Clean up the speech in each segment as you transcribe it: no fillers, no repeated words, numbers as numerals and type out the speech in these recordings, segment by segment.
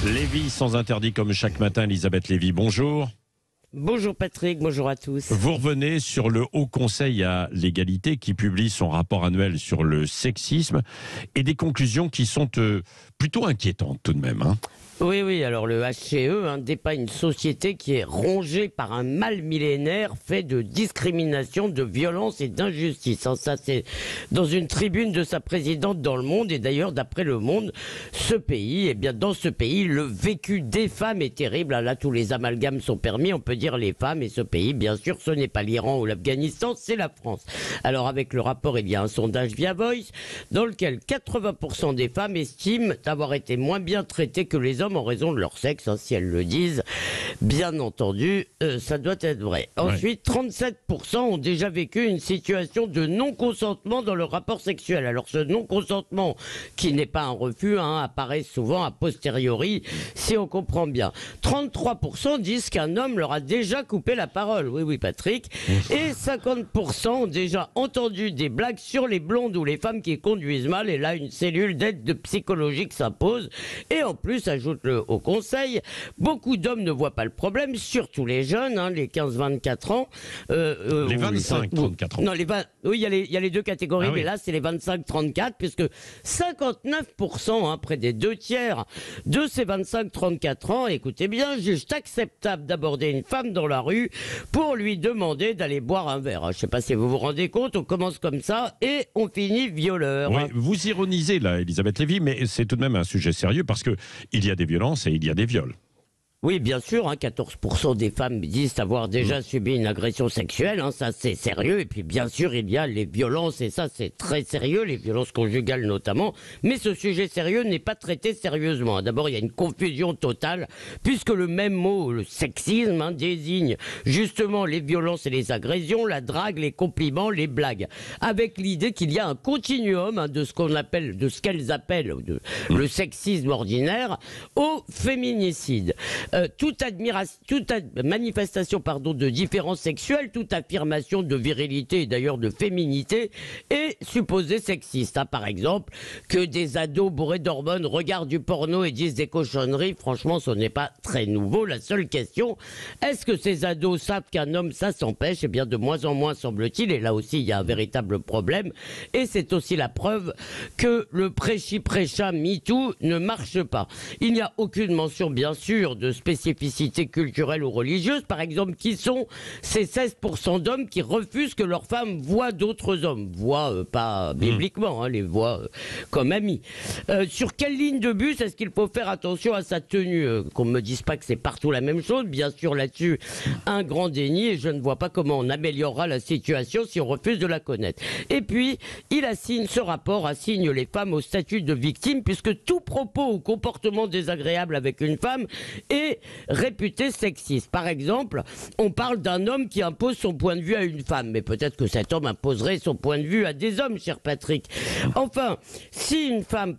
Lévy sans interdit comme chaque matin, Elisabeth Lévy, bonjour. Bonjour Patrick, bonjour à tous. Vous revenez sur le Haut Conseil à l'égalité qui publie son rapport annuel sur le sexisme et des conclusions qui sont plutôt inquiétantes tout de même. Oui, alors le HCE dépeint une société qui est rongée par un mal millénaire fait de discrimination, de violence et d'injustice. Ça, c'est dans une tribune de sa présidente dans Le Monde. Et d'ailleurs, d'après Le Monde, dans ce pays, le vécu des femmes est terrible. Là, tous les amalgames sont permis. On peut dire les femmes et ce pays, bien sûr, ce n'est pas l'Iran ou l'Afghanistan, c'est la France. Alors, avec le rapport, il y a un sondage via Voice dans lequel 80% des femmes estiment avoir été moins bien traitées que les hommes en raison de leur sexe, si elles le disent. Bien entendu, ça doit être vrai. Ensuite, 37% ont déjà vécu une situation de non-consentement dans leur rapport sexuel. Alors ce non-consentement, qui n'est pas un refus, apparaît souvent a posteriori, si on comprend bien. 33% disent qu'un homme leur a déjà coupé la parole. Oui, Patrick. Et 50% ont déjà entendu des blagues sur les blondes ou les femmes qui conduisent mal. Et là, une cellule d'aide psychologique s'impose. Et en plus, ajoute le Haut Conseil, beaucoup d'hommes ne voient pas le problème, surtout les jeunes, les 15-24 ans. Les 25-34 ans. Non, oui, il y a les deux catégories, mais là, c'est les 25-34, puisque 59%, près des 2/3 de ces 25-34 ans, écoutez bien, jugent acceptable d'aborder une femme dans la rue pour lui demander d'aller boire un verre. Je ne sais pas si vous vous rendez compte, on commence comme ça et on finit violeur. Oui, vous ironisez là, Elisabeth Lévy, mais c'est tout de même un sujet sérieux parce que il y a des violences et il y a des viols. Oui, bien sûr, 14% des femmes disent avoir déjà subi une agression sexuelle, ça c'est sérieux. Et puis bien sûr, il y a les violences, et ça c'est très sérieux, les violences conjugales notamment. Mais ce sujet sérieux n'est pas traité sérieusement. D'abord, il y a une confusion totale, puisque le même mot, le sexisme, désigne justement les violences et les agressions, la drague, les compliments, les blagues. Avec l'idée qu'il y a un continuum de ce qu'elles appellent le sexisme ordinaire au féminicide. Toute manifestation de différence sexuelle, toute affirmation de virilité et d'ailleurs de féminité est supposée sexiste. Par exemple, que des ados bourrés d'hormones regardent du porno et disent des cochonneries, franchement, ce n'est pas très nouveau. La seule question, est-ce que ces ados savent qu'un homme, ça s'empêche? Eh bien, de moins en moins, semble-t-il, et là aussi, il y a un véritable problème. Et c'est aussi la preuve que le prêchi-prêcha MeToo ne marche pas. Il n'y a aucune mention, bien sûr, de spécificités culturelles ou religieuses, par exemple, qui sont ces 16% d'hommes qui refusent que leurs femmes voient d'autres hommes. Voient, pas bibliquement, les voient comme amis. Sur quelle ligne de bus est-ce qu'il faut faire attention à sa tenue? Qu'on ne me dise pas que c'est partout la même chose. Bien sûr, là-dessus, un grand déni, et je ne vois pas comment on améliorera la situation si on refuse de la connaître. Et puis, ce rapport assigne les femmes au statut de victime, puisque tout propos ou comportement désagréable avec une femme est réputé sexiste. Par exemple, on parle d'un homme qui impose son point de vue à une femme, mais peut-être que cet homme imposerait son point de vue à des hommes, cher Patrick. Enfin, si une femme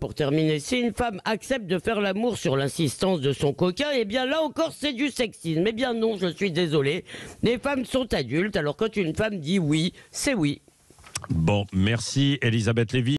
accepte de faire l'amour sur l'insistance de son coquin, eh bien là encore c'est du sexisme. Eh bien non, je suis désolé, les femmes sont adultes, alors quand une femme dit oui, c'est oui. Bon, merci Elisabeth Lévy.